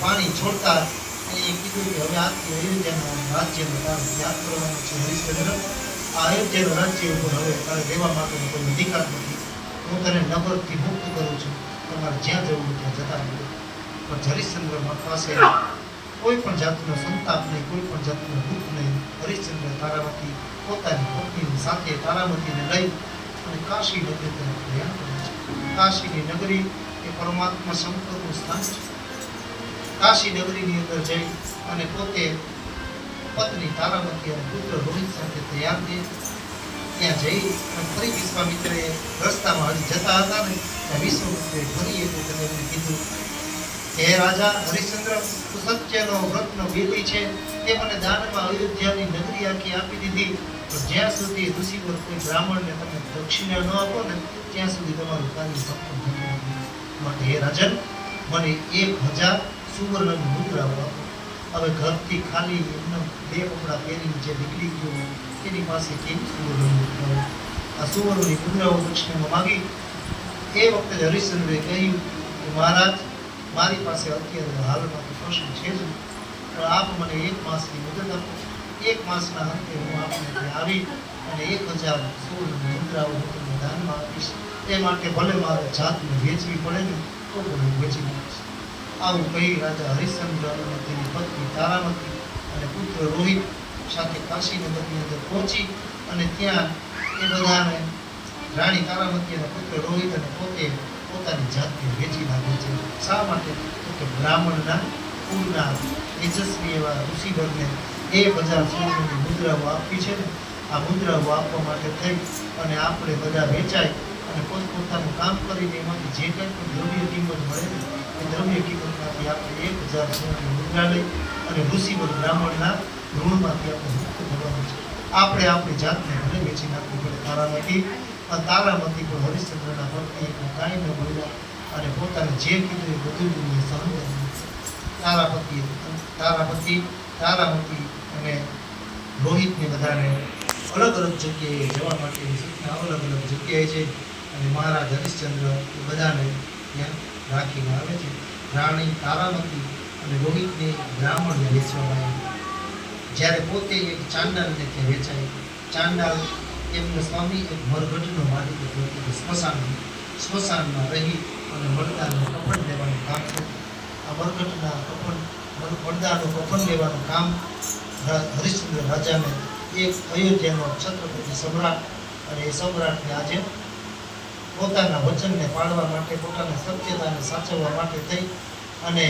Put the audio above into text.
પાણી છોડતા એ કીધું કે હવે આજથી અયોધ્યાના રાજ્યનો તારે ત્યાગ કરવાનો છે હરિશ્ચંદ્ર. આ અયોધ્યાનું રાજ્ય ઉપર હવે તારે રહેવા માટેનો કોઈ અધિકાર નથી. હું તને નગરથી મુક્ત કરું છું, તમારે જ્યાં જવું ત્યાં જતા રહો. પણ હરિશ્ચંદ્ર પાસે કોઈ પણ જાતનો સંતાપ નહીં, કોઈ પણ જાતનું દુઃખ નહીં. હરિશ્ચંદ્ર તારામતી પોતાની પત્નીની સાથે તારામતીને લઈ અને કાશી નગરી તરફ પ્રયાણ કરે છે. કાશીની નગરી એ પરમાત્મા શંકરનું સ્થાન છે. કાશી નગરીની અંદર જઈ અને પોતે પત્ની તારામતી અને પુત્ર રોહિત સાથે તૈયાર થયા. ત્યાં જઈ અને ફરી વિશ્વામિત્રએ રસ્તામાં હજી જતા હતા ને ત્યાં વિશ્વામિત્રએ ફરી એમને કીધું, હે રાજા હરિશ્ચંદ્ર, તું સત્યનો વ્રતનો વેદી છે તે મને દાનમાં અયોધ્યાની નગરી આખી આપી દીધી, પણ જ્યાં સુધી ઋષિવર કોઈ બ્રાહ્મણને તમે દક્ષિણા ન આપો ને ત્યાં સુધી તમારું કાર્ય સફળ થતું નથી. માટે હે રાજન, મને 1000 સુવર્ણની મુદ્રાઓ આપો. હવે ઘરથી ખાલી એમનો 2 કપડાં પહેરીને જે નીકળી ગયો તેની પાસે કેવી સુવર્ણની મુદ્રાઓ? આ સુવર્ણની મુદ્રાઓ દક્ષિણામાં માગી. એ વખતે હરિશ્ચંદ્રએ કહ્યું કે મહારાજ, મારી પાસે અત્યારે હાલમાં તો કશું છે જ, પણ આપ મને 1 માસની મુદત આપો. 1 માસના અંતે હું આપને ત્યાં આવી અને 1000 સુવર્ણની મુદ્રાઓ હું તમને દાનમાં આપીશ. એ માટે ભલે મારે જાતને વેચવી પડે ને તો પણ હું વેચી નાખીશ. આવું કહી રાજા હરિશ્ચંદ્ર અને તેની પત્ની તારામતી અને પુત્ર રોહિત સાથે કાશી નગરની અંદર પહોંચી અને ત્યાં એ બધાને રાણી તારામતી અને પુત્ર રોહિત અને પોતે પોતાની જાતને વેચી નાખે છે. શા માટે? તો કે બ્રાહ્મણના કુળના તેજસ્વી એવા ઋષિવરને 1000 સુવર્ણની મુદ્રાઓ આપી છે ને, આ મુદ્રાઓ આપવા માટે થઈ અને આપણે બધા વેચાય અને પોતપોતાનું કામ કરીને એમાંથી જે કંઈ પણ દ્રવ્ય કિંમત મળે ને એ દ્રવ્ય કિંમતમાંથી આપણે 1000 સુવર્ણની મુદ્રા લઈ અને ઋષિવર બ્રાહ્મણના ઋણમાંથી આપણે મુક્ત થવાનું છે. આપણે આપણી જાતને ભલે વેચી નાખવી પડે તારામતી. તારામતી પણ હરિશ્ચંદ્રના પત્ની કાંઈ ન બોલ્યા અને પોતાને જે કીધું એ બધું સહન કર્યું. તારામતી અને રોહિતને બધાને અલગ અલગ જગ્યાએ જવા માટેની સૂચના અલગ અલગ જગ્યાએ છે અને મહારાજ હરિશ્ચંદ્ર એ બધાને ત્યાં રાખીને આવે છે. રાણી તારામતી અને રોહિતને બ્રાહ્મણને વેચવામાં આવ્યા. જ્યારે પોતે એક ચાંડાલને ત્યાં વેચાય. ચાંડાલ એમનો સ્વામી એક મરઘટનો માલિક હતો, સ્મશાનમાં રહી અને મરદાનું કપડ લેવાનું કામ કરતો. આ મરઘટના મરદાનું કપડ લેવાનું કામ હરિશ્ચંદ્ર રાજાને એક અયોધ્યાનો છત્રપતિ સમ્રાટ, અને એ સમ્રાટને આજે પોતાના વચનને પાળવા માટે, પોતાના સત્યતાને સાચવવા માટે થઈ અને